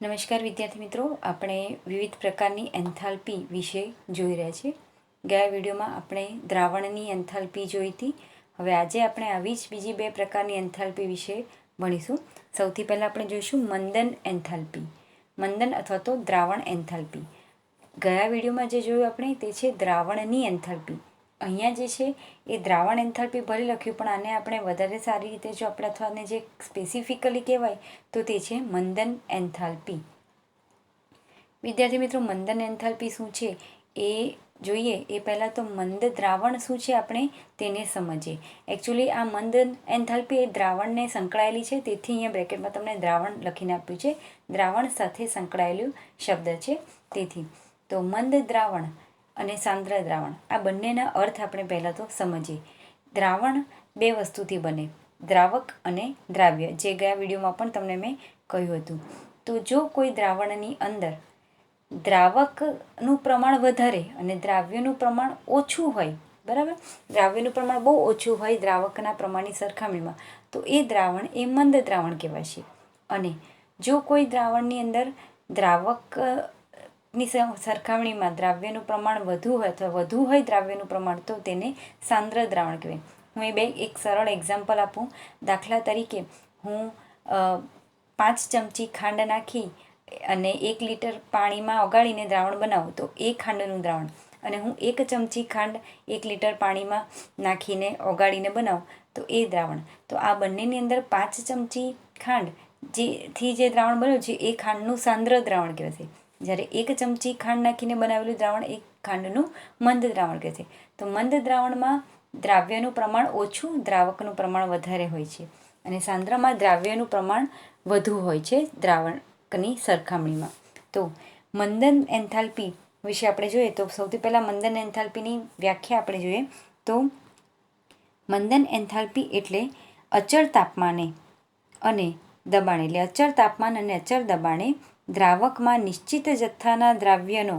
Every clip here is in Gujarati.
નમસ્કાર વિદ્યાર્થી મિત્રો, આપણે વિવિધ પ્રકારની એન્થાલ્પી વિશે જોઈ રહ્યા છીએ. ગયા વિડીયોમાં આપણે દ્રાવણની એન્થાલ્પી જોઈ હતી. હવે આજે આપણે આવી જ બીજી બે પ્રકારની એન્થાલ્પી વિશે ભણીશું. સૌથી પહેલાં આપણે જોઈશું મંદન એન્થાલ્પી, મંદન અથવા તો દ્રાવણ એન્થાલ્પી. ગયા વિડીયોમાં જે જોયું આપણે તે છે દ્રાવણની એન્થાલ્પી. અહીંયા જે છે એ દ્રાવણ એન્થાલ્પી ભલે લખ્યું, પણ આને આપણે વધારે સારી રીતે જો આપણે અથવા આને જે સ્પેસિફિકલી કહેવાય તો તે છે મંદન એન્થાલ્પી. વિદ્યાર્થી મિત્રો, મંદન એન્થાલ્પી શું છે એ જોઈએ એ પહેલાં તો મંદ દ્રાવણ શું છે આપણે તેને સમજીએ. એકચ્યુઅલી આ મંદન એન્થાલ્પી એ દ્રાવણને સંકળાયેલી છે, તેથી અહીંયા બ્રેકેટમાં તમને દ્રાવણ લખીને આપ્યું છે. દ્રાવણ સાથે સંકળાયેલું શબ્દ છે. તેથી તો મંદ દ્રાવણ અને સાંદ્ર દ્રાવણ આ બંનેના અર્થ આપણે પહેલાં તો સમજીએ. દ્રાવણ બે વસ્તુથી બને, દ્રાવક અને દ્રાવ્ય, જે ગયા વિડીયોમાં પણ તમને મેં કહ્યું હતું. તો જો કોઈ દ્રાવણની અંદર દ્રાવકનું પ્રમાણ વધારે અને દ્રાવ્યનું પ્રમાણ ઓછું હોય, બરાબર, દ્રાવ્યનું પ્રમાણ બહુ ઓછું હોય દ્રાવકના પ્રમાણની સરખામણીમાં, તો એ દ્રાવણ એ મંદ દ્રાવણ કહેવાશે. અને જો કોઈ દ્રાવણની અંદર દ્રાવકની સરખામણીમાં દ્રાવ્યનું પ્રમાણ વધુ હોય અથવા વધુ હોય દ્રાવ્યનું પ્રમાણ, તો તેને સાંદ્ર દ્રાવણ કહેવાય. હું એક સરળ એક્ઝામ્પલ આપું. દાખલા તરીકે હું 5 ચમચી ખાંડ નાખી અને 1 લીટર પાણીમાં ઓગાળીને દ્રાવણ બનાવું તો એ ખાંડનું દ્રાવણ, અને હું 1 ચમચી ખાંડ 1 લીટર પાણીમાં નાખીને ઓગાળીને બનાવું તો એ દ્રાવણ. તો આ બંનેની અંદર 5 ચમચી ખાંડ જેથી જે દ્રાવણ બન્યું છે એ ખાંડનું સાંદ્ર દ્રાવણ કહેવાશે. જ્યારે 1 ચમચી ખાંડ નાખીને બનાવેલું દ્રાવણ એ ખાંડનું મંદ દ્રાવણ કહેશે. તો મંદ દ્રાવણમાં દ્રાવ્યનું પ્રમાણ ઓછું, દ્રાવકનું પ્રમાણ વધારે હોય છે, અને સાંદ્રમાં દ્રાવ્યનું પ્રમાણ વધુ હોય છે દ્રાવકની સરખામણીમાં. તો મંદન એન્થાલ્પી વિશે આપણે જોઈએ તો સૌથી પહેલાં મંદન એન્થાલ્પીની વ્યાખ્યા આપણે જોઈએ તો મંદન એન્થાલ્પી એટલે અચળ તાપમાને અને દબાણે, એટલે અચળ તાપમાન અને અચળ દબાણે દ્રાવકમાં નિશ્ચિત જથ્થાના દ્રાવ્યનો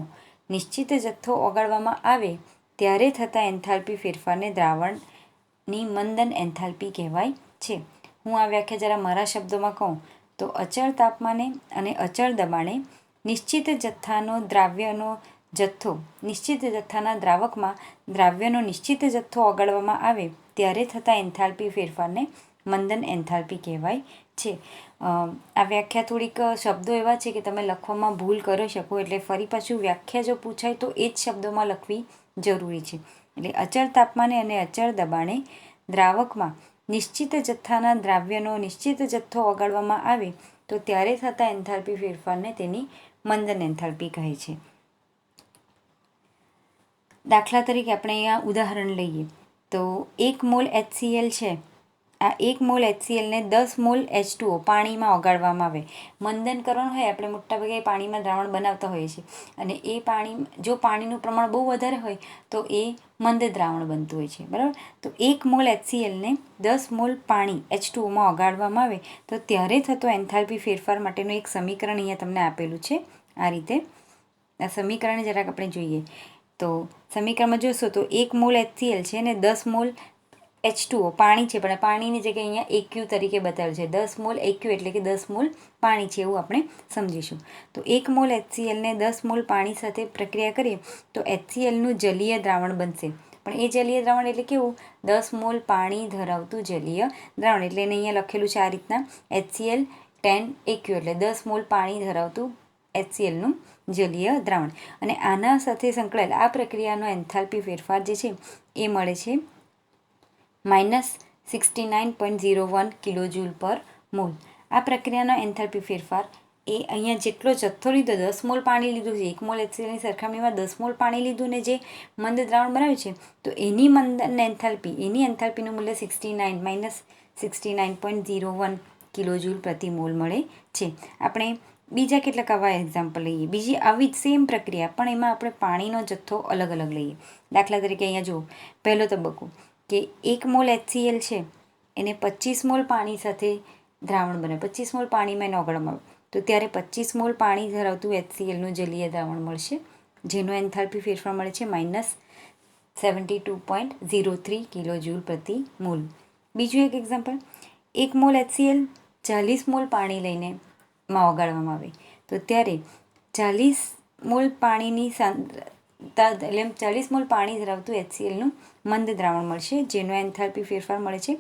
નિશ્ચિત જથ્થો ઓગાળવામાં આવે ત્યારે થતા એન્થાલ્પી ફેરફારને દ્રાવણની મંદન એન્થાલ્પી કહેવાય છે. હું આ વ્યાખ્યા જરા મારા શબ્દોમાં કહું તો અચળ તાપમાને અને અચળ દબાણે નિશ્ચિત જથ્થાનો દ્રાવ્યનો જથ્થો નિશ્ચિત જથ્થાના દ્રાવકમાં દ્રાવ્યનો નિશ્ચિત જથ્થો ઓગાળવામાં આવે ત્યારે થતા એન્થાલ્પી ફેરફારને મંદન એન્થાલ્પી કહેવાય છે. આ વ્યાખ્યા થોડીક શબ્દો એવા છે કે તમે લખવામાં ભૂલ કરી શકો, એટલે ફરી પાછું વ્યાખ્યા જો પૂછાય તો એ જ શબ્દોમાં લખવી જરૂરી છે. એટલે અચળ તાપમાને અને અચળ દબાણે દ્રાવકમાં નિશ્ચિત જથ્થાના દ્રાવ્યનો નિશ્ચિત જથ્થો ઓગાળવામાં આવે તો ત્યારે થતા એન્થાલ્પી ફેરફારને તેની મંદન એન્થાલ્પી કહે છે. દાખલા તરીકે આપણે અહીંયા ઉદાહરણ લઈએ તો 1 મોલ HCl છે. આ 1 મોલ HClને 10 મોલ H2O પાણીમાં ઓગાળવામાં આવે. મંદન કરવાનું હોય, આપણે મોટાભાગે પાણીમાં દ્રાવણ બનાવતા હોઈએ છીએ, અને એ જો પાણીનું પ્રમાણ બહુ વધારે હોય તો એ મંદ દ્રાવણ બનતું હોય છે, બરાબર. તો 1 મોલ HClને 10 મોલ પાણી H2Oમાં ઓગાળવામાં આવે તો ત્યારે થતો એન્થાલ્પી ફેરફાર માટેનું એક સમીકરણ અહીંયા તમને આપેલું છે. આ રીતે આ સમીકરણ જરાક આપણે જોઈએ તો સમીકરણમાં જોશો તો 1 મોલ HCl છે અને 10 મોલ H2O પાણી છે, પણ પાણીની જગ્યાએ અહીંયા AQ તરીકે બતાવેલું છે. 10 મોલ AQ એટલે કે 10 મોલ પાણી છે એવું આપણે સમજીશું. તો 1 મોલ HClને 10 મોલ પાણી સાથે પ્રક્રિયા કરીએ તો HClનું જલીય દ્રાવણ બનશે. પણ એ જલીય દ્રાવણ એટલે કેવું? 10 મોલ પાણી ધરાવતું જલીય દ્રાવણ. એટલે એને અહીંયા લખેલું છે આ રીતના HCl 10 AQ, એટલે 10 મોલ પાણી ધરાવતું HClનું જલીય દ્રાવણ. અને આના સાથે સંકળાયેલ આ પ્રક્રિયાનો એન્થાલ્પી ફેરફાર જે છે એ મળે છે -69.01 કિલોજૂલ પર મોલ. આ પ્રક્રિયાનો એન્થાલ્પી ફેરફાર એ અહીંયા જેટલો જથ્થો લીધો, 10 મોલ પાણી લીધું છે, 1 મોલ HClની સરખામણીમાં 10 મોલ પાણી લીધું ને જે મંદ દ્રાવણ બનાવ્યું છે, તો એની મંદન એન્થાલ્પી, એની એન્થાલ્પીનું મૂલ્ય -69.01 કિલોજૂલ પ્રતિ મોલ મળે છે. આપણે બીજા કેટલાક આવા એક્ઝામ્પલ લઈએ, બીજી આવી જ સેમ પ્રક્રિયા, પણ એમાં આપણે પાણીનો જથ્થો અલગ અલગ લઈએ. દાખલા તરીકે અહીંયા જુઓ, પહેલો તબક્કો કે 1 મોલ HCl છે એને 25 મોલ પાણી સાથે દ્રાવણ બને, 25 મોલ પાણીમાં એને ઓગાળવામાં આવે તો ત્યારે 25 મોલ પાણી ધરાવતું HClનું જલીય દ્રાવણ મળશે, જેનો એન્થાલ્પી ફેરફાર મળે છે -72.03 કિલોજૂલ પ્રતિ મોલ. બીજું એક એક્ઝામ્પલ, 1 મોલ HCl 40 મોલ પાણી લઈને માં ઓગાળવામાં આવે તો ત્યારે 40 મોલ પાણીની સાંદ્રતા એટલે 40 મોલ પાણી ધરાવતું HClનું મંદ દ્રાવણ મળશે, જેનો એન્થાલ્પી ફેરફાર મળે છે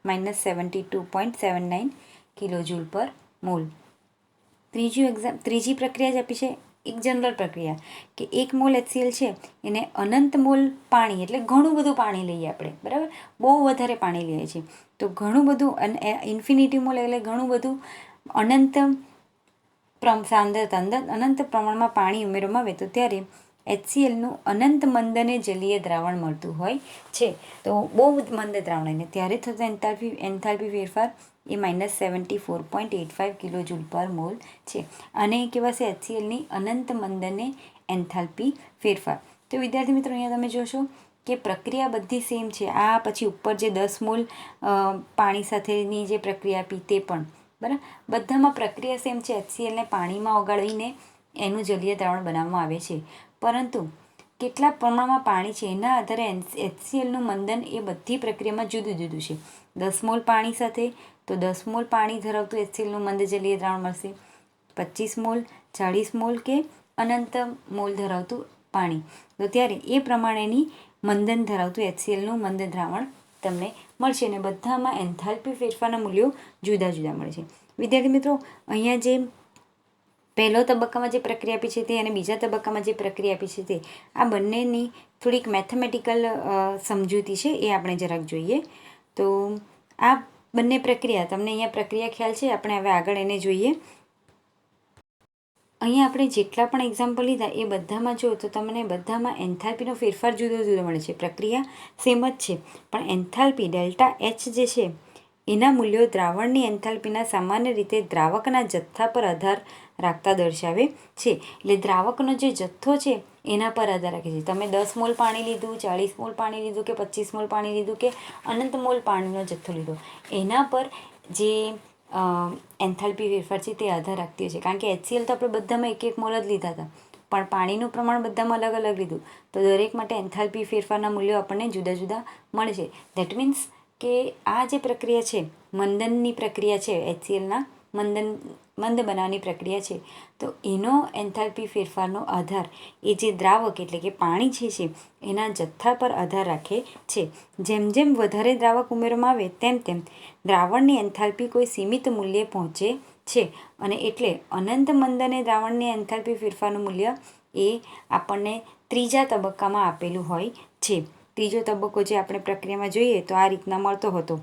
-72.79 કિલોજૂલ પર મોલ. ત્રીજી પ્રક્રિયા જ આપી છે એક જનરલ પ્રક્રિયા કે 1 મોલ HCl છે એને અનંત મોલ પાણી એટલે ઘણું બધું પાણી લઈએ આપણે, બરાબર, બહુ વધારે પાણી લઈએ છીએ તો ઘણું બધું અને ઇન્ફિનિટી મોલ એટલે ઘણું બધું અનંત સાંદ્રતા અનંત પ્રમાણમાં પાણી ઉમેરવામાં આવે તો ત્યારે HClનું અનંત મંદ અને જલીય દ્રાવણ મળતું હોય છે. તો બહુ મંદ દ્રાવણ એને ત્યારે થતો એન્થાલ્પી ફેરફાર એ -74.85 કિલોજૂલ પર મોલ છે. અને કહેવાશે HClની અનંત મંદ અને એન્થાલ્પી ફેરફાર. તો વિદ્યાર્થી મિત્રો અહીંયા તમે જોશો કે પ્રક્રિયા બધી સેમ છે. આ પછી ઉપર જે 10 મોલ પાણી સાથેની જે પ્રક્રિયા આપી તે પણ બરાબર, બધામાં પ્રક્રિયા સેમ છે. HClને પાણીમાં ઓગાળીને એનું જલીય દ્રાવણ બનાવવામાં આવે છે, પરંતુ કેટલા પ્રમાણમાં પાણી છે એના આધારે HClનું મંદન એ બધી પ્રક્રિયામાં જુદું જુદું છે. 10 મોલ પાણી સાથે તો 10 મોલ પાણી ધરાવતું HClનું મંદ જલીય દ્રાવણ મળશે, 25 મોલ, 40 મોલ કે અનંત મોલ ધરાવતું પાણી, તો ત્યારે એ પ્રમાણેની મંદન ધરાવતું HClનું મંદ દ્રાવણ તમને મળશે અને બધામાં એન્થાલ્પી ફેરફારના મૂલ્યો જુદા જુદા મળે છે. વિદ્યાર્થી મિત્રો અહીંયા જે પહેલો તબક્કામાં જે પ્રક્રિયા આપી છે તે અને બીજા તબક્કામાં જે પ્રક્રિયા આપી છે તે આ બંનેની થોડીક મેથેમેટિકલ સમજૂતી છે એ આપણે જરાક જોઈએ. તો આ બંને પ્રક્રિયા તમને અહીંયા પ્રક્રિયા ખ્યાલ છે, આપણે હવે આગળ એને જોઈએ. અહીંયા આપણે જેટલા પણ એક્ઝામ્પલ લીધા એ બધામાં જો તો તમને બધામાં એન્થાલ્પીનો ફેરફાર જુદો જુદો મળે છે. પ્રક્રિયા સેમ જ છે પણ એન્થાલ્પી ડેલ્ટા H જે છે એના મૂલ્યો દ્રાવણની એન્થાલ્પીના સામાન્ય રીતે દ્રાવકના જથ્થા પર આધાર રાખતા દર્શાવે છે. એટલે દ્રાવકનો જે જથ્થો છે એના પર આધાર રાખે છે. તમે 10 મોલ પાણી લીધું, 40 મોલ પાણી લીધું કે 25 મોલ પાણી લીધું કે અનંત મોલ પાણીનો જથ્થો લીધો, એના પર જે એન્થાલ્પી ફેરફાર છે તે આધાર રાખતી હોય છે. કારણ કે HCl તો આપણે બધામાં 1 મોલ જ લીધા હતા પણ પાણીનું પ્રમાણ બધામાં અલગ અલગ લીધું તો દરેક માટે એન્થાલ્પી ફેરફારના મૂલ્યો આપણને જુદા જુદા મળે છે. ધેટ મીન્સ કે આ જે પ્રક્રિયા છે મંદનની પ્રક્રિયા છે, HClના મંદ બનાવવાની પ્રક્રિયા છે, તો એનો એન્થાલ્પી ફેરફારનો આધાર એ જે દ્રાવક એટલે કે પાણી છે એના જથ્થા પર આધાર રાખે છે. જેમ જેમ વધારે દ્રાવક ઉમેરવામાં આવે તેમ તેમ દ્રાવણની એન્થાલ્પી કોઈ સીમિત મૂલ્યે પહોંચે છે અને એટલે અનંત મંદ અને દ્રાવણની એન્થાલ્પી ફેરફારનું મૂલ્ય એ આપણને ત્રીજા તબક્કામાં આપેલું હોય છે. ત્રીજો તબક્કો જે આપણે પ્રક્રિયામાં જોઈએ તો આ રીતના મળતો હતો.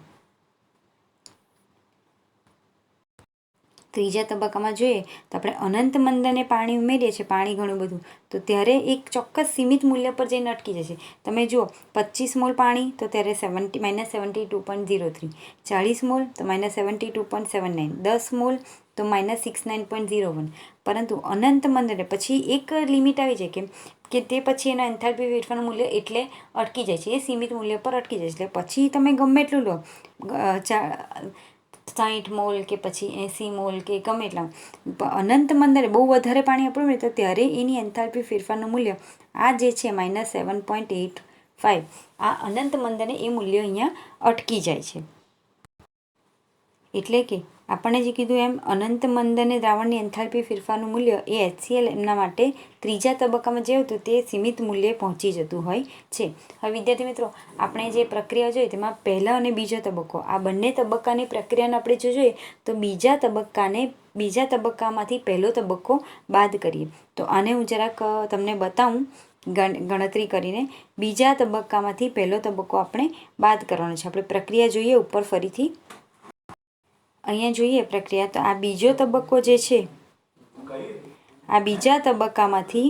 ત્રીજા તબક્કામાં જોઈએ તો આપણે અનંત મંદ અને પાણી ઉમેરીએ છીએ, પાણી ઘણું બધું, તો ત્યારે એક ચોક્કસ સીમિત મૂલ્ય પર જઈને અટકી જશે. તમે જુઓ 25 મોલ પાણી તો ત્યારે -72.03, 40 મોલ તો -72.79, 10 મોલ તો -69.01. પરંતુ અનંત મંદ એટલે પછી એક લિમિટ આવી જાય કે તે પછી એના એન્થાલ્પી ફેરફારનું મૂલ્ય એટલે અટકી જાય છે, એ સીમિત મૂલ્ય પર અટકી જાય છે. એટલે પછી તમે ગમે એટલું લો, 60 મોલ કે પછી 80 મોલ કે ગમે એટલા અનંત મંદ બહુ વધારે પાણી આપણું મળે તો ત્યારે એની એન્થાલ્પી ફેરફારનું મૂલ્ય આ જે છે -7.85, આ અનંત મંદને એ મૂલ્ય અહીંયા અટકી જાય છે. એટલે કે આપણે જે કીધું એમ અનંત મંદ અને દ્રાવણની એન્થાલ્પી ફેરફારનું મૂલ્ય એ HCl એમના માટે ત્રીજા તબક્કામાં જે હતું તે સીમિત મૂલ્યે પહોંચી જતું હોય છે. હવે વિદ્યાર્થી મિત્રો આપણે જે પ્રક્રિયા જોઈ તેમાં પહેલા અને બીજો તબક્કો આ બંને તબક્કાની પ્રક્રિયાને આપણે જો જોઈએ તો બીજા તબક્કામાંથી પહેલો તબક્કો બાદ કરીએ. તો આને હું જરાક તમને બતાવું ગણતરી કરીને. બીજા તબક્કામાંથી પહેલો તબક્કો આપણે બાદ કરવાનો છે. આપણે પ્રક્રિયા જોઈએ ઉપર ફરીથી અહીંયા જોઈએ પ્રક્રિયા. તો આ બીજો તબક્કો જે છે આ બીજા તબક્કામાંથી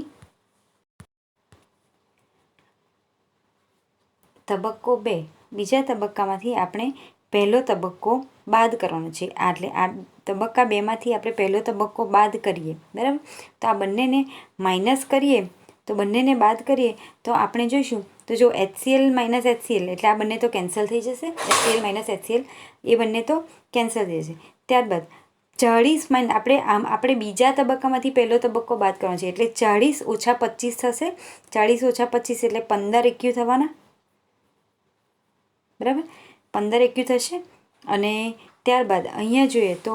તબક્કો 2, બીજા તબક્કામાંથી આપણે પહેલો તબક્કો બાદ કરવાનો છે. એટલે આ તબક્કા 2માંથી આપણે પહેલો તબક્કો બાદ કરીએ, બરાબર. તો આ બંનેને માઇનસ કરીએ તો બંનેને બાદ કરીએ તો આપણે જોઈશું તો જો HCl - HCl એટલે આ બંને તો કેન્સલ થઈ જશે. HCl - HCl એ બંને તો કેન્સલ થઈ જશે. ત્યારબાદ 40 આપણે બીજા તબક્કામાંથી પહેલો તબક્કો બાદ કરવાનો છે એટલે 40 - 25 થશે. 40 - 25 એટલે 15 એક્યુ થવાના, બરાબર, 15 એક્યુ થશે. અને ત્યારબાદ અહીંયા જોઈએ તો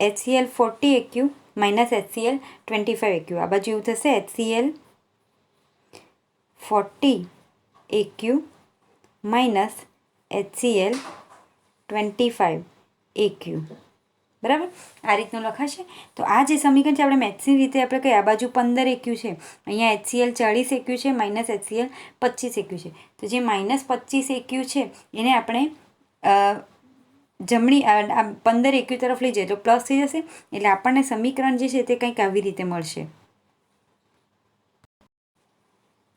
HCl 40 AQ minus HCl 25 AQ. આ બાજુ એવું થશે HCl 40 AQ minus HCl 25 AQ. બરાબર, આ રીતનું લખાશે. તો આ જે સમીકરણ છે આપણે મેથ્સની રીતે આપણે કઈ આ બાજુ 15 AQ છે, અહીંયા HCl 40 AQ છે, માઇનસ HCl 25 AQ છે. તો જે માઇનસ 25 AQ છે એને આપણે જમણી 15 AQ તરફ લઈ જઈએ તો પ્લસ થઈ જશે, એટલે આપણને સમીકરણ જે છે તે કંઈક આવી રીતે મળશે.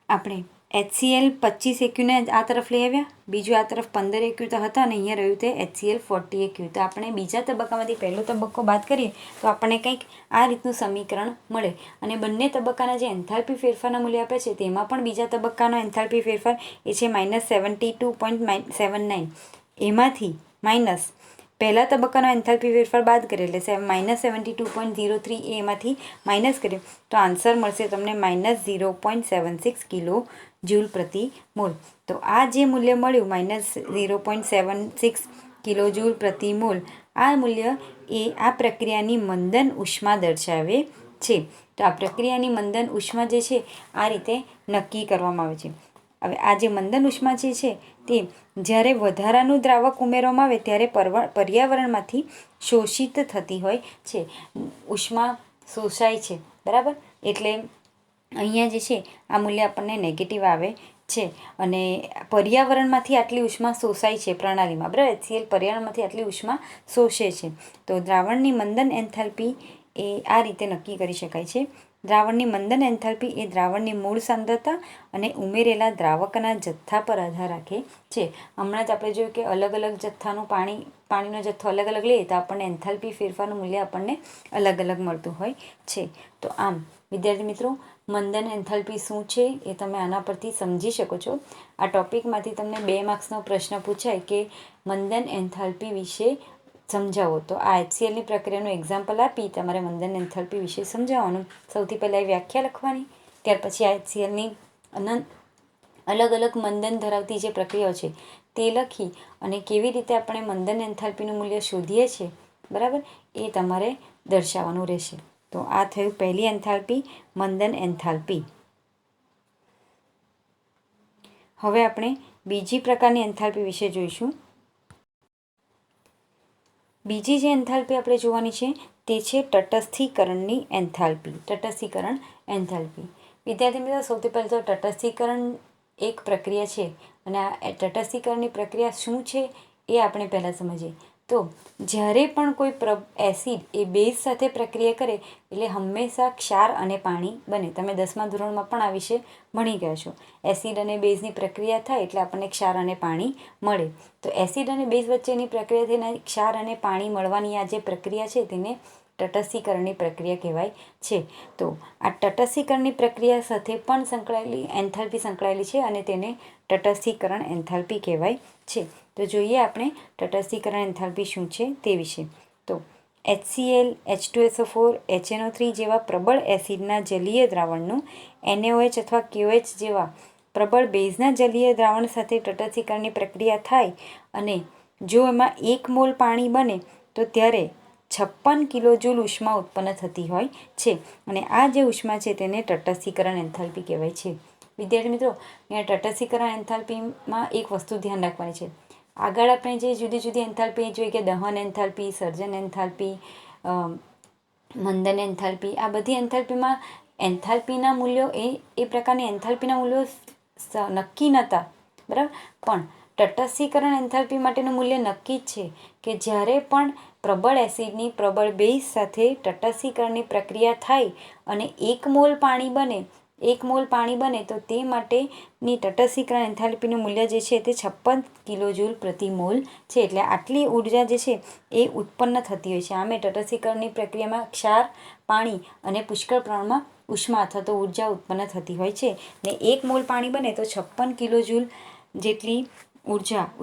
આપણે HCl 25 AQ ને આ તરફ લઈ આવ્યા, બીજું આ તરફ 15 AQ તો હતા અને અહીંયા રહ્યું તે HCl 40 AQ. તો આપણે બીજા તબક્કામાંથી પહેલો તબક્કો બાદ કરીએ તો આપણને કંઈક આ રીતનું સમીકરણ મળે. અને બંને તબક્કાના જે એન્થાલ્પી ફેરફારના મૂલ્ય આપે છે તેમાં પણ બીજા તબક્કાનો એન્થાલ્પી ફેરફાર એ છે -72.79. એમાંથી માઇનસ પહેલા તબક્કાનો એન્થાલ્પી ફેરફાર બાદ કરીએ એટલે -72.03 એમાંથી માઇનસ કરીએ તો આન્સર મળશે તમને -0.76 કિલો જૂલ પ્રતિ મોલ. તો આ જે મૂલ્ય મળ્યું -0.76 કિલો જૂલ પ્રતિ મોલ, આ મૂલ્ય એ આ પ્રક્રિયાની મંદન ઉષ્મા દર્શાવે છે. તો આ પ્રક્રિયાની મંદન ઉષ્મા જે છે આ રીતે નક્કી કરવામાં આવે છે. હવે આ જે મંદન ઉષ્મા જે છે તે જ્યારે વધારાનું દ્રાવક ઉમેરવામાં આવે ત્યારે પર્યાવરણમાંથી શોષિત થતી હોય છે. ઉષ્મા શોષાય છે, બરાબર, એટલે અહીંયા જે છે આ મૂલ્ય આપણને નેગેટિવ આવે છે. અને પર્યાવરણમાંથી આટલી ઉષ્મા શોષાય છે પ્રણાલીમાં, બરાબર, HCl પર્યાવરણમાંથી આટલી ઉષ્મા શોષે છે. તો દ્રાવણની મંદન એન્થાલ્પી એ આ રીતે નક્કી કરી શકાય છે. દ્રાવણની મંદન એન્થાલ્પી એ દ્રાવણની મૂળ સાંદ્રતા અને ઉમેરેલા દ્રાવકના જથ્થા પર આધાર રાખે છે. હમણાં જ આપણે જોયું કે અલગ અલગ જથ્થાનું પાણીનો જથ્થો અલગ અલગ લઈએ તો આપણને એન્થાલ્પી ફેરફારનું મૂલ્ય આપણને અલગ અલગ મળતું હોય છે. તો આમ વિદ્યાર્થી મિત્રો, મંદન એન્થાલ્પી શું છે એ તમે આના પરથી સમજી શકો છો. આ ટોપિકમાંથી તમને 2 માર્ક્સનો પ્રશ્ન પૂછાય કે મંદન એન્થાલ્પી વિશે સમજાવો, તો આ HClની પ્રક્રિયાનું એક્ઝામ્પલ આપી તમારે મંદન એન્થાલ્પી વિશે સમજાવવાનું. સૌથી પહેલાં એ વ્યાખ્યા લખવાની, ત્યાર પછી આ HClની અલગ અલગ મંદન ધરાવતી જે પ્રક્રિયાઓ છે તે લખી અને કેવી રીતે આપણે મંદન એન્થાલ્પીનું મૂલ્ય શોધીએ છીએ, બરાબર, એ તમારે દર્શાવવાનું રહેશે. તો આ થયું પહેલી એન્થાલ્પી, મંદન એન્થાલ્પી. હવે આપણે બીજી પ્રકારની એન્થાલ્પી વિશે જોઈશું. બીજી જે એન્થાલ્પી આપણે જોવાની છે તે છે તટસ્થીકરણની એન્થાલ્પી. તટસ્થીકરણ એન્થાલ્પી. વિદ્યાર્થી મિત્રો, સૌથી પહેલાં તો તટસ્થીકરણ એક પ્રક્રિયા છે અને આ તટસ્થીકરણની પ્રક્રિયા શું છે એ આપણે પહેલાં સમજીએ. તો જ્યારે પણ કોઈ એસિડ એ બેઝ સાથે પ્રક્રિયા કરે એટલે હંમેશા ક્ષાર અને પાણી બને. તમે 10મા ધોરણમાં પણ આ વિશે ભણી ગયા છો. એસિડ અને બેઝની પ્રક્રિયા થાય એટલે આપણને ક્ષાર અને પાણી મળે. તો એસિડ અને બેઝ વચ્ચેની પ્રક્રિયા થઈને ક્ષાર અને પાણી મળવાની આ જે પ્રક્રિયા છે તેને તટસ્થીકરણની પ્રક્રિયા કહેવાય છે. તો આ તટસ્થીકરણની પ્રક્રિયા સાથે પણ સંકળાયેલી એન્થાલ્પી સંકળાયેલી છે અને તેને તટસ્થીકરણ એન્થાલ્પી કહેવાય છે. તો જોઈએ આપણે તટસ્થીકરણ એન્થાલ્પી શું છે તે વિશે. તો HCl, H2SO4, HNO3 જેવા પ્રબળ એસિડના જલીય દ્રાવણનું NaOH અથવા KOH જેવા પ્રબળ બેઝના જલીય દ્રાવણ સાથે તટસ્થીકરણની પ્રક્રિયા થાય અને જો એમાં 1 મોલ પાણી બને તો ત્યારે 56 કિલોજૂલ ઉષ્મા ઉત્પન્ન થતી હોય છે. અને આ જે ઉષ્મા છે તેને તટસ્થીકરણ એન્થાલ્પી કહેવાય છે. વિદ્યાર્થી મિત્રો, અહીંયા તટસ્થીકરણ એન્થાલ્પીમાં એક વસ્તુ ધ્યાન રાખવાની છે. આગળ આપણે જે જુદી જુદી એન્થાલ્પી જોઈએ કે દહન એન્થાલ્પી, સર્જન એન્થાલ્પી, મંદન એન્થાલ્પી, આ બધી એન્થાલ્પીમાં એન્થાલ્પીના મૂલ્યો એ પ્રકારની એન્થાલ્પીના મૂલ્યો નક્કી નહોતા, બરાબર, પણ તટસ્થીકરણ એન્થાલ્પી માટેનું મૂલ્ય નક્કી જ છે કે જ્યારે પણ પ્રબળ એસિડની પ્રબળ બેઝ સાથે તટસ્થીકરણની પ્રક્રિયા થાય અને 1 મોલ પાણી બને તો તે માટેની તટસ્થીકરણ એન્થાલ્પીનું મૂલ્ય જે છે તે 56 કિલોજૂલ પ્રતિ મોલ છે. એટલે આટલી ઉર્જા જે છે એ ઉત્પન્ન થતી હોય છે. આમે તટસ્થીકરણની પ્રક્રિયામાં ક્ષાર, પાણી અને પુષ્કળ પ્રમાણમાં ઉષ્મા અથવા તો ઉર્જા ઉત્પન્ન થતી હોય છે. ને 1 મોલ પાણી બને તો 56 કિલોજૂલ જેટલી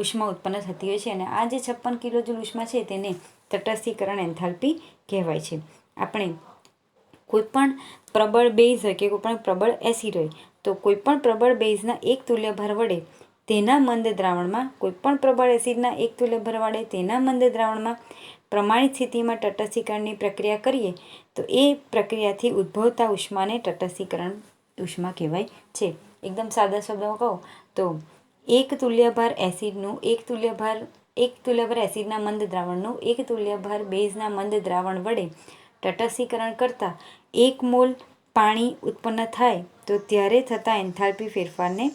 ઉષ્મા ઉત્પન્ન થતી હોય છે. અને આ જે 56 કિલોજૂલ ઉષ્મા છે તેને તટસ્થીકરણ એન્થાલ્પી કહેવાય છે. આપણે કોઈપણ પ્રબળ બેઝ હોય કે કોઈપણ પ્રબળ એસિડ હોય તો કોઈપણ પ્રબળ બેઝના એક તુલ્યભાર વડે તેના મંદ દ્રાવણમાં, કોઈપણ પ્રબળ એસિડના એક તુલ્યભાર વડે તેના મંદ દ્રાવણમાં પ્રમાણિત સ્થિતિમાં તટસ્થીકરણની પ્રક્રિયા કરીએ તો એ પ્રક્રિયાથી ઉદ્ભવતા ઉષ્માને તટસ્થીકરણ ઉષ્મા કહેવાય છે. એકદમ સાદા શબ્દોમાં કહું તો એક તુલ્યભાર એસિડના મંદ દ્રાવણનું એક તુલ્યભાર બેઝના મંદ દ્રાવણ વડે તટસ્થીકરણ કરતાં 1 મોલ પાણી ઉત્પન્ન થાય તો ત્યારે થતા એન્થાલ્પી ફેરફારને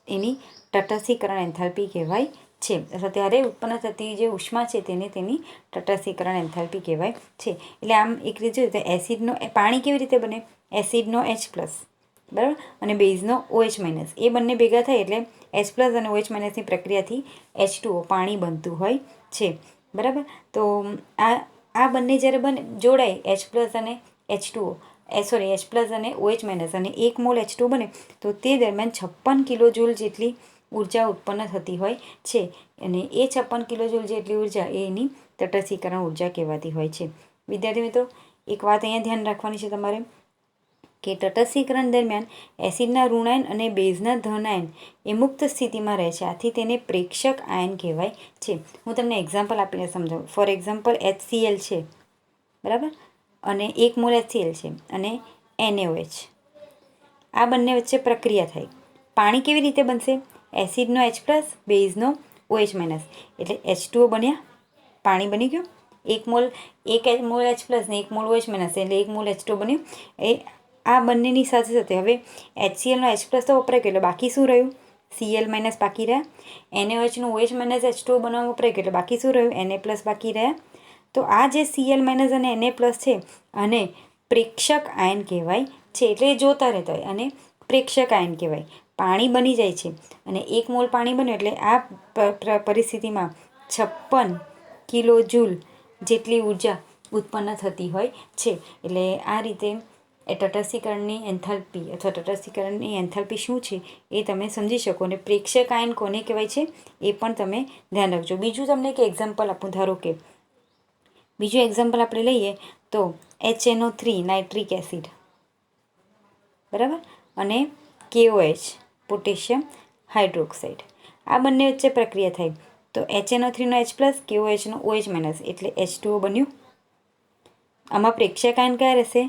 એની તટસ્થીકરણ એન્થાલ્પી કહેવાય છે. અથવા ત્યારે ઉત્પન્ન થતી જે ઉષ્મા છે તેને તેની તટસ્થીકરણ એન્થાલ્પી કહેવાય છે. એટલે આમ એક રીતે જોઈએ તો એસિડનો પાણી કેવી રીતે બને? એસિડનો H+, બરાબર, અને બેઝનો OH-, એ બંને ભેગા થાય એટલે H+ અને OH- ની પ્રક્રિયાથી H2O પાણી બનતું હોય છે. બરાબર, તો આ બંને જ્યારે જોડાય H+ અને H2O H+ અને OH- અને 1 મોલ H2O બને તો તે દરમિયાન 56 કિલોજૂલ જેટલી ઉર્જા ઉત્પન્ન થતી હોય છે. અને એ 56 કિલોજૂલ જેટલી ઉર્જા એ એની તટસ્થીકરણ ઉર્જા કહેવાતી હોય છે. વિદ્યાર્થી મિત્રો, એક વાત અહીંયા ધ્યાન રાખવાની છે તમારે કે તટસ્થીકરણ દરમિયાન એસિડના ઋણાયન અને બેઝના ધનાયન એ મુક્ત સ્થિતિમાં રહે છે. આથી તેને પ્રેક્ષક આયન કહેવાય છે. હું તમને એક્ઝામ્પલ આપીને સમજાવું. ફોર એક્ઝામ્પલ HCl છે, બરાબર, અને 1 મોલ HCl છે અને NaOH. આ બંને વચ્ચે પ્રક્રિયા થાય. પાણી કેવી રીતે બનશે? એસિડનો H+, બેઝનો OH-, એટલે H2O બન્યા, પાણી બની ગયું. 1 મોલ H+ ને 1 મોલ OH- એટલે 1 મોલ H2O બન્યું. આ બંનેની સાથે સાથે હવે HClનો H+ તો વપરાઈ ગયો એટલે બાકી શું રહ્યું? Cl- બાકી રહ્યા. NaOHનું OH- H2O બનાવવા વપરાઈ ગયું એટલે બાકી શું રહ્યું? Na+ બાકી રહ્યા. તો આ જે Cl- અને Na+ છે અને પ્રેક્ષક આયન કહેવાય છે. એટલે એ જોતા રહેતા હોય અને પ્રેક્ષક આયન કહેવાય. પાણી બની જાય છે અને 1 મોલ પાણી બન્યું એટલે આ પરિસ્થિતિમાં 56 કિલોજૂલ જેટલી ઉર્જા ઉત્પન્ન થતી હોય છે. એટલે આ રીતે તટસ્થીકરણની એન્થાલ્પી અથવા તટસ્થીકરણની એન્થાલ્પી શું છે એ તમે સમજી શકો. અને પ્રેક્ષક આયન કોને કહેવાય છે એ પણ તમે ધ્યાન રાખજો. બીજું તમને એક એક્ઝામ્પલ આપું. ધારો કે બીજું એક્ઝામ્પલ આપણે લઈએ તો HNO3 નાઇટ્રિક એસિડ, બરાબર, અને KOH પોટેશિયમ હાઇડ્રોક્સાઇડ. આ બંને વચ્ચે પ્રક્રિયા થાય તો HNO3નો H+, KOHનો OH- એટલે H2O બન્યું. આમાં પ્રેક્ષક આયન કયા રહેશે?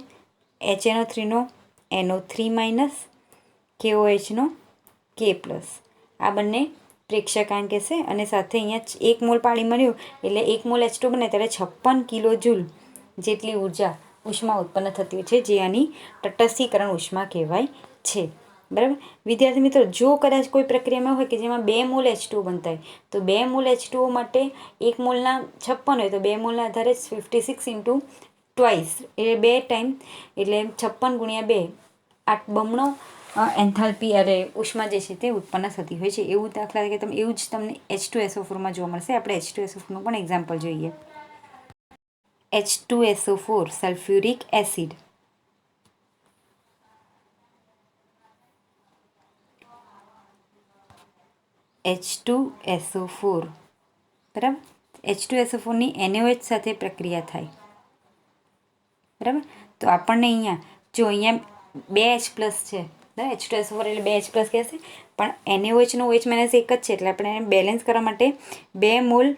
HNO3નો NO3-, KOHનો K+. આ બંને પ્રેક્ષક આયન કહેશે. અને સાથે અહીંયા 1 મોલ પાણી મળ્યું એટલે 1 મોલ H2O બને ત્યારે 56 કિલોજૂલ જેટલી ઉષ્મા ઉત્પન્ન થતી હોય છે, જે આની તટસ્થીકરણ ઉષ્મા કહેવાય છે. બરાબર, વિદ્યાર્થી મિત્રો, જો કદાચ કોઈ પ્રક્રિયામાં હોય કે જેમાં 2 મોલ H2O બનતા હોય તો 2 મોલ H2O માટે 1 મોલના 56 હોય તો 2 મોલના આધારે 56 × 2 એટલે 2 ટાઈમ એટલે 56 × 2 આ બમણો એન્થાલ્પી અરે ઉષ્મા જે છે તે ઉત્પન્ન થતી હોય છે. એવું દાખલા તરીકે એવું જ તમને H2SO4માં જોવા મળશે. આપણે H2SO4નું પણ એક્ઝામ્પલ જોઈએ. H2SO4 સલ્ફ્યુરિક એસિડ, H2SO4, બરાબર. H2SO4ની NaOH સાથે પ્રક્રિયા થાય, બરાબર. તો આપણને અહીંયા 2H+ છે, બરાબર. H2SO4 એટલે 2H+ કહેશે, પણ NaOHનો OH- એક જ છે એટલે આપણે એને બેલેન્સ કરવા માટે 2 મોલ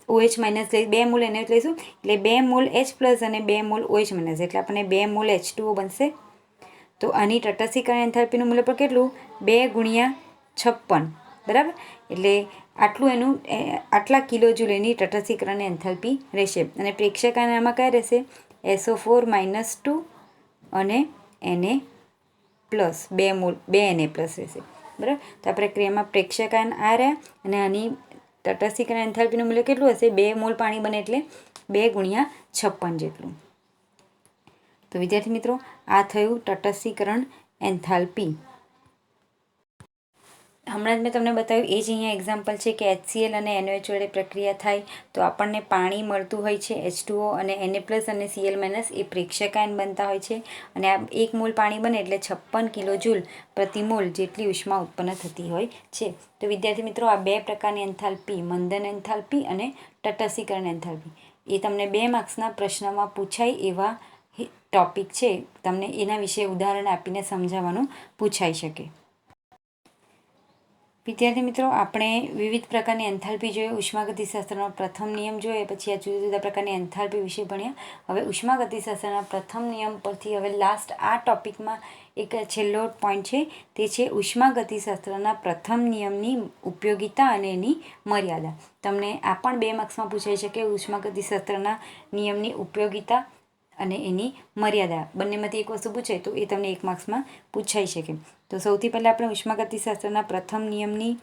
OH- 2 મોલ NaOH લઈશું એટલે 2 મોલ H+ અને 2 મોલ OH- એટલે આપણને 2 મોલ H2O બનશે. તો આની તટસ્થીકરણ એન્થાલ્પીનું મૂલ્ય પણ કેટલું? 2 × 56, બરાબર. એટલે આટલું એનું આટલા કિલોજૂલ એની તટસ્થીકરણ એન્થાલ્પી રહેશે. અને પ્રેક્ષક આયન આમાં કયા રહેશે? SO4- 2 અને Na+, 2 મોલ 2 Na+ રહેશે, બરાબર. તો આ પ્રક્રિયામાં પ્રેક્ષક આયન આ રહ્યા અને આની તટસ્થીકરણ એન્થાલ્પીનું મૂલ્ય કેટલું હશે? 2 મોલ પાણી બને એટલે 2 × 56 જેટલું. તો વિદ્યાર્થી મિત્રો, આ થયું તટસ્થીકરણ એન્થાલ્પી. હમણાં જ મેં તમને બતાવ્યું એ જ અહીંયા એક્ઝામ્પલ છે કે HCl અને NaOH વડે પ્રક્રિયા થાય તો આપણને પાણી મળતું હોય છે. H2O અને Na+ અને Cl- એ પ્રેક્ષક આયન બનતા હોય છે. અને આ 1 મોલ પાણી બને એટલે 56 કિલોજૂલ પ્રતિ મોલ જેટલી ઉષ્મા ઉત્પન્ન થતી હોય છે. તો વિદ્યાર્થી મિત્રો, આ 2 પ્રકારની એન્થાલ્પી, મંદન એન્થાલ્પી અને તટસ્થીકરણ એન્થાલ્પી, એ તમને 2 માર્ક્સના પ્રશ્નમાં પૂછાય એવા ટોપિક છે. તમને એના વિશે ઉદાહરણ આપીને સમજાવવાનું પૂછાઈ શકે. વિદ્યાર્થી મિત્રો, આપણે વિવિધ પ્રકારની એન્થાલ્પી જોઈએ, ઉષ્માગતિશાસ્ત્રનો પ્રથમ નિયમ જોઈએ, પછી આ જુદા જુદા પ્રકારની એન્થાલ્પી વિશે ભણ્યા. હવે ઉષ્માગતિશાસ્ત્રના પ્રથમ નિયમ પરથી હવે લાસ્ટ આ ટોપિકમાં એક છેલ્લો પોઈન્ટ છે, તે છે ઉષ્માગતિશાસ્ત્રના પ્રથમ નિયમની ઉપયોગિતા અને એની મર્યાદા. તમને આ પણ 2 માર્ક્સમાં પૂછાઈ શકે, ઉષ્માગતિશાસ્ત્રના નિયમની ઉપયોગિતા અને એની મર્યાદા બંનેમાંથી એક વસ્તુ પૂછાય તો એ તમને 1 માર્ક્સમાં પૂછાઈ શકે. તો સૌથી પહેલાં આપણે ઉષ્માગતિશાસ્ત્રના પ્રથમ નિયમની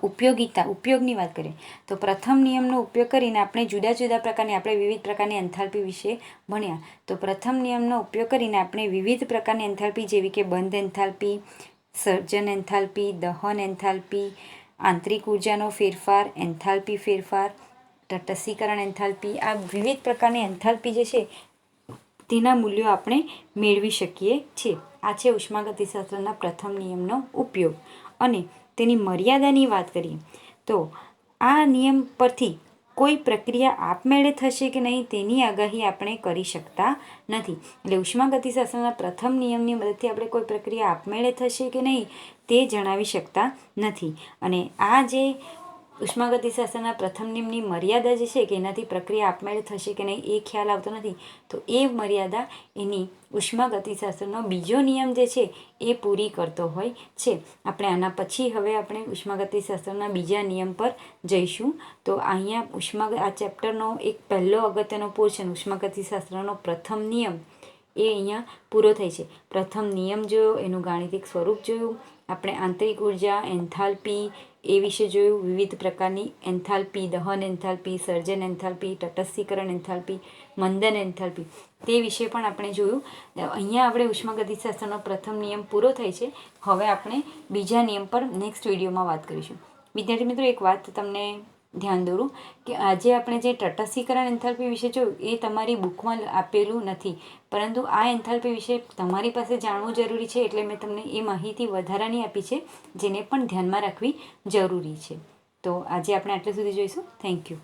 ઉપયોગની વાત કરીએ તો પ્રથમ નિયમનો ઉપયોગ કરીને આપણે જુદા જુદા પ્રકારની આપણે વિવિધ પ્રકારની એન્થાલ્પી વિશે ભણ્યા. તો પ્રથમ નિયમનો ઉપયોગ કરીને આપણે વિવિધ પ્રકારની એન્થાલ્પી જેવી કે બંધ એન્થાલ્પી, સર્જન એન્થાલ્પી, દહન એન્થાલ્પી, આંતરિક ઉર્જાનો ફેરફાર, એન્થાલ્પી ફેરફાર, તટસ્થીકરણ એન્થાલ્પી, આ વિવિધ પ્રકારની એન્થાલ્પી જે છે તેના મૂલ્યો આપણે મેળવી શકીએ છીએ. આ છે ઉષ્માગતિશાસ્ત્રના પ્રથમ નિયમનો ઉપયોગ. અને તેની મર્યાદાની વાત કરીએ તો આ નિયમ પરથી કોઈ પ્રક્રિયા આપમેળે થશે કે નહીં તેની આગાહી આપણે કરી શકતા નથી. એટલે ઉષ્માગતિશાસ્ત્રના પ્રથમ નિયમની મદદથી આપણે કોઈ પ્રક્રિયા આપમેળે થશે કે નહીં તે જણાવી શકતા નથી. અને આ જે ઉષ્માગતિશાસ્ત્રના પ્રથમ નિયમની મર્યાદા જે છે કે એનાથી પ્રક્રિયા આપમેળે થશે કે નહીં એ ખ્યાલ આવતો નથી, તો એ મર્યાદા એની ઉષ્માગતિશાસ્ત્રનો બીજો નિયમ જે છે એ પૂરી કરતો હોય છે. આપણે આના પછી હવે આપણે ઉષ્માગતિશાસ્ત્રના બીજા નિયમ પર જઈશું. તો અહીંયા આ ચેપ્ટરનો એક પહેલો અગત્યનો પોર્શન ઉષ્માગતિશાસ્ત્રનો પ્રથમ નિયમ એ અહીંયા પૂરો થાય છે. પ્રથમ નિયમ જોયો, એનું ગાણિતિક સ્વરૂપ જોયું, આપણે આંતરિક ઉર્જા, એન્થાલ્પી એ વિશે જોયું, વિવિધ પ્રકારની એન્થાલ્પી, દહન એન્થાલ્પી, સર્જન એન્થાલ્પી, તટસ્થીકરણ એન્થાલ્પી, મંદન એન્થાલ્પી તે વિશે પણ આપણે જોયું. અહીંયા આપણે ઉષ્માગતિશાસ્ત્રનો પ્રથમ નિયમ પૂરો થાય છે. હવે આપણે બીજા નિયમ પર નેક્સ્ટ વિડીયોમાં વાત કરીશું. વિદ્યાર્થી મિત્રો, એક વાત તમને ધ્યાન દોરું કે આજે આપણે જે તટસ્થીકરણ એન્થાલ્પી વિશે જોયું એ તમારી બુકમાં આપેલું નથી, પરંતુ આ એન્થાલ્પી વિશે તમારી પાસે જાણવું જરૂરી છે, એટલે મેં તમને એ માહિતી વધારાની આપી છે જેને પણ ધ્યાનમાં રાખવી જરૂરી છે. તો આજે આપણે આટલે સુધી જોઈશું. Thank you.